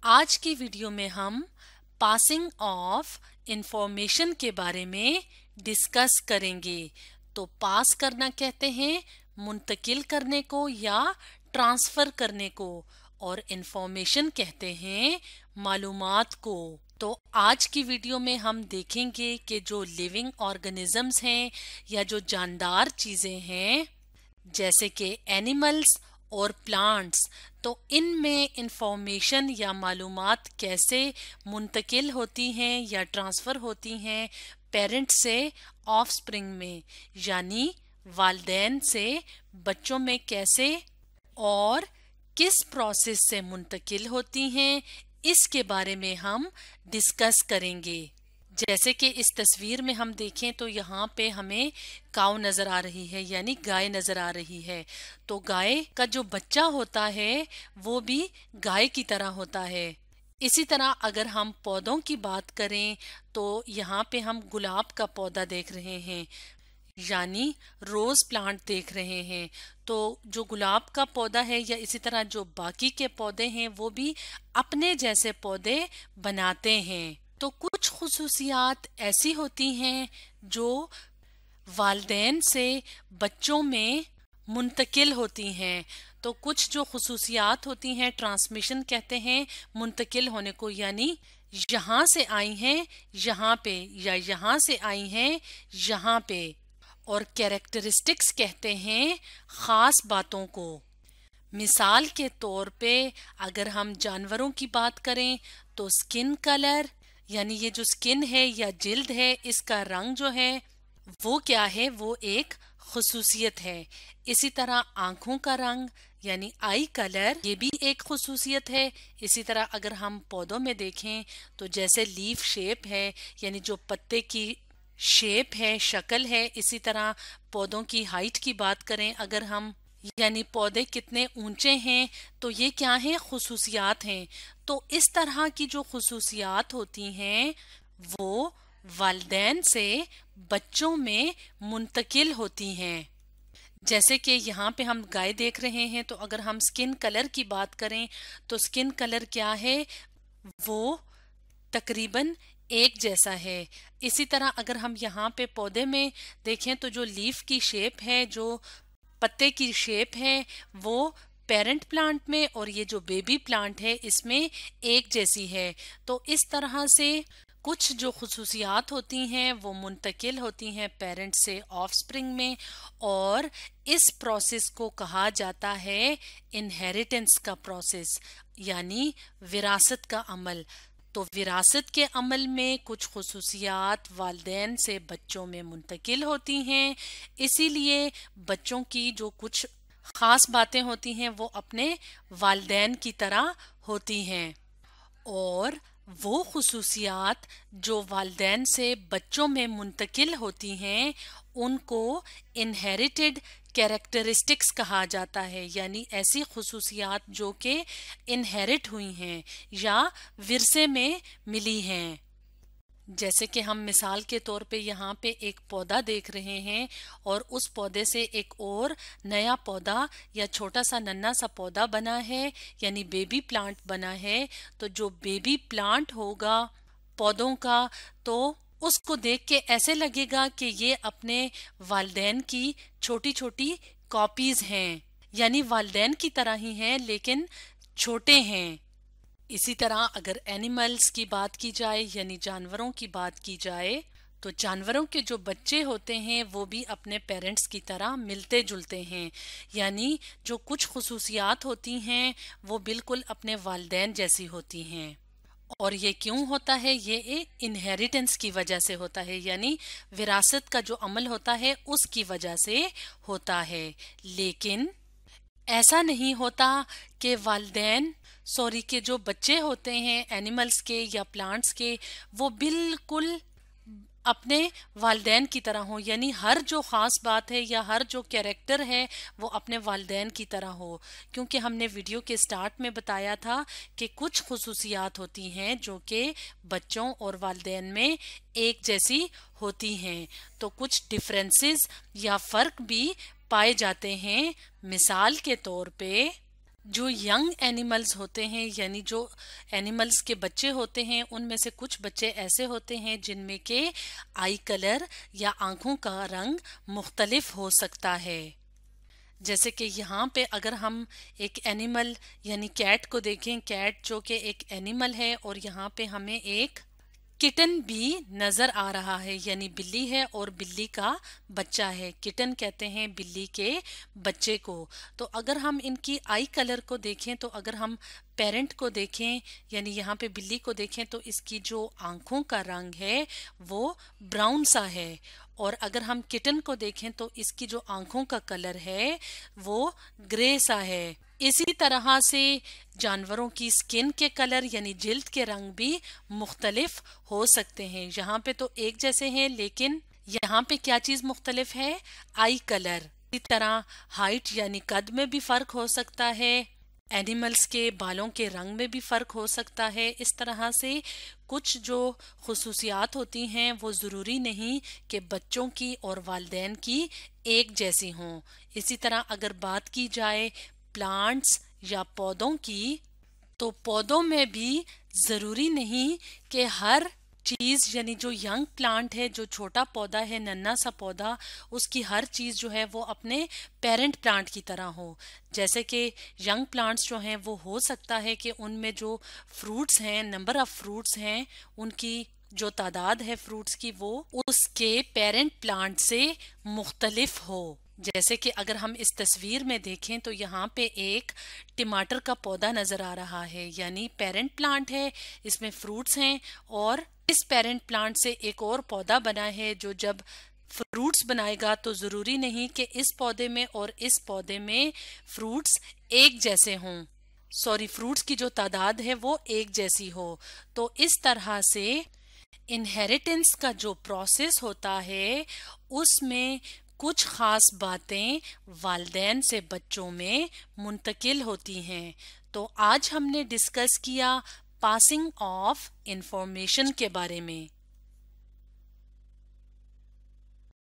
आज की वीडियो में हम पासिंग ऑफ इंफॉर्मेशन के बारे में डिस्कस करेंगे। तो पास करना कहते हैं मुंतकिल करने को या ट्रांसफर करने को, और इंफॉर्मेशन कहते हैं मालूमात को। तो आज की वीडियो में हम देखेंगे कि जो लिविंग ऑर्गेनिजम्स हैं या जो जानदार चीजें हैं जैसे कि एनिमल्स और प्लांट्स, तो इनमें इंफॉर्मेशन या मालूमात कैसे मुंतकिल होती हैं या ट्रांसफ़र होती हैं पेरेंट से ऑफस्प्रिंग में, यानी वालिदैन से बच्चों में कैसे और किस प्रोसेस से मुंतकिल होती हैं, इसके बारे में हम डिस्कस करेंगे। जैसे कि इस तस्वीर में हम देखें तो यहाँ पे हमें काऊ नजर आ रही है, यानी गाय नजर आ रही है। तो गाय का जो बच्चा होता है वो भी गाय की तरह होता है। इसी तरह अगर हम पौधों की बात करें तो यहाँ पे हम गुलाब का पौधा देख रहे हैं, यानी रोज प्लांट देख रहे हैं। तो जो गुलाब का पौधा है या इसी तरह जो बाकी के पौधे हैं वो भी अपने जैसे पौधे बनाते हैं। तो कुछ खुसूसियात ऐसी होती हैं जो वालिदैन से बच्चों में मुंतकिल होती हैं। तो कुछ जो खुसूसियात होती हैं ट्रांसमिशन कहते हैं मुंतकिल होने को, यानी यहाँ से आई हैं यहाँ पे या यहाँ से आई हैं यहाँ पे। और कैरेक्टरिस्टिक्स कहते हैं खास बातों को। मिसाल के तौर पे अगर हम जानवरों की बात करें तो स्किन कलर, यानी ये जो स्किन है या जिल्द है इसका रंग जो है वो क्या है, वो एक खुसूसियत है। इसी तरह आंखों का रंग यानी आई कलर, ये भी एक खुसूसियत है। इसी तरह अगर हम पौधों में देखें तो जैसे लीफ शेप है, यानी जो पत्ते की शेप है, शक्ल है। इसी तरह पौधों की हाइट की बात करें अगर हम, यानी पौधे कितने ऊंचे हैं, तो ये क्या हैं, खुसूसियात हैं। तो इस तरह की जो खुसूसियात होती हैं वो वालिदैन से बच्चों में मुंतकिल होती हैं। जैसे कि यहाँ पे हम गाय देख रहे हैं, तो अगर हम स्किन कलर की बात करें तो स्किन कलर क्या है, वो तकरीबन एक जैसा है। इसी तरह अगर हम यहाँ पे पौधे में देखें तो जो लीफ की शेप है, जो पत्ते की शेप है, वो पेरेंट प्लांट में और ये जो बेबी प्लांट है इसमें एक जैसी है। तो इस तरह से कुछ जो खुसूसियात होती हैं वो मुंतकिल होती हैं पेरेंट से ऑफस्प्रिंग में, और इस प्रोसेस को कहा जाता है इनहेरिटेंस का प्रोसेस, यानी विरासत का अमल। तो विरासत के अमल में कुछ खुसूसियात वालिदैन से बच्चों में मुंतकिल होती हैं, इसीलिए बच्चों की जो कुछ खास बातें होती हैं वो अपने वालिदैन की तरह होती हैं। और वो खुसूसियात जो वालिदैन से बच्चों में मुंतकिल होती हैं उनको इनहेरिटेड कैरेक्टरिस्टिक्स कहा जाता है, यानी ऐसी खुसूसियात जो कि इनहेरिट हुई हैं या विरसे में मिली हैं। जैसे कि हम मिसाल के तौर पे यहाँ पे एक पौधा देख रहे हैं और उस पौधे से एक और नया पौधा या छोटा सा नन्हा सा पौधा बना है, यानी बेबी प्लांट बना है। तो जो बेबी प्लांट होगा पौधों का, तो उसको देख के ऐसे लगेगा कि ये अपने वालिदैन की छोटी छोटी कॉपीज हैं, यानी वालिदैन की तरह ही हैं लेकिन छोटे हैं। इसी तरह अगर एनिमल्स की बात की जाए यानी जानवरों की बात की जाए, तो जानवरों के जो बच्चे होते हैं वो भी अपने पेरेंट्स की तरह मिलते जुलते हैं, यानी जो कुछ खुसूसियात होती हैं वो बिल्कुल अपने वालिदैन जैसी होती हैं। और ये क्यों होता है, ये इनहेरिटेंस की वजह से होता है, यानी विरासत का जो अमल होता है उसकी वजह से होता है। लेकिन ऐसा नहीं होता कि वालिदैन के जो बच्चे होते हैं एनिमल्स के या प्लांट्स के वो बिल्कुल अपने वालिदैन की तरह हो, यानी हर जो खास बात है या हर जो कैरेक्टर है वो अपने वालिदैन की तरह हो। क्योंकि हमने वीडियो के स्टार्ट में बताया था कि कुछ खुसूसियात होती हैं जो कि बच्चों और वालिदैन में एक जैसी होती हैं, तो कुछ डिफरेंसेस या फ़र्क भी पाए जाते हैं। मिसाल के तौर पे जो यंग एनिमल्स होते हैं यानी जो एनिमल्स के बच्चे होते हैं उनमें से कुछ बच्चे ऐसे होते हैं जिनमें के आई कलर या आंखों का रंग मुख्तलिफ हो सकता है। जैसे कि यहाँ पे अगर हम एक एनिमल यानी कैट को देखें, कैट जो कि एक एनिमल है और यहाँ पे हमें एक किटन भी नजर आ रहा है, यानी बिल्ली है और बिल्ली का बच्चा है। किटन कहते हैं बिल्ली के बच्चे को। तो अगर हम इनकी आई कलर को देखें, तो अगर हम पेरेंट को देखें यानी यहाँ पे बिल्ली को देखें तो इसकी जो आंखों का रंग है वो ब्राउन सा है, और अगर हम किटन को देखें तो इसकी जो आंखों का कलर है वो ग्रे सा है। इसी तरह से जानवरों की स्किन के कलर यानी जिल्द के रंग भी मुख्तलिफ हो सकते हैं। यहाँ पे तो एक जैसे हैं, लेकिन यहाँ पे क्या चीज मुख्तलिफ है? आई कलर। इसी तरह हाइट यानी कद में भी फर्क हो सकता है, एनिमल्स के बालों के रंग में भी फर्क हो सकता है। इस तरह से कुछ जो खुसूसियात होती हैं वो ज़रूरी नहीं कि बच्चों की और वालिदैन की एक जैसी हों। इसी तरह अगर बात की जाए प्लांट्स या पौधों की, तो पौधों में भी ज़रूरी नहीं कि हर चीज यानी जो यंग प्लांट है, जो छोटा पौधा है, नन्हा सा पौधा, उसकी हर चीज जो है वो अपने पेरेंट प्लांट की तरह हो। जैसे कि यंग प्लांट्स जो हैं वो हो सकता है कि उनमें जो फ्रूट्स हैं, नंबर ऑफ फ्रूट्स हैं, उनकी जो तादाद है फ्रूट्स की वो उसके पेरेंट प्लांट से मुख्तलिफ हो। जैसे कि अगर हम इस तस्वीर में देखें तो यहाँ पे एक टमाटर का पौधा नजर आ रहा है, यानी पेरेंट प्लांट है, इसमें फ्रूट्स हैं, और इस पेरेंट प्लांट से एक और पौधा बना है जो जब फ्रूट्स बनाएगा तो जरूरी नहीं कि इस पौधे में और इस पौधे में फ्रूट्स एक जैसे हों, सॉरी फ्रूट्स की जो तादाद है वो एक जैसी हो। तो इस तरह से इनहेरिटेंस का जो प्रोसेस होता है उसमें कुछ खास बातें वालिदैन से बच्चों में मुंतकिल होती हैं। तो आज हमने डिस्कस किया पासिंग ऑफ इंफॉर्मेशन के बारे में।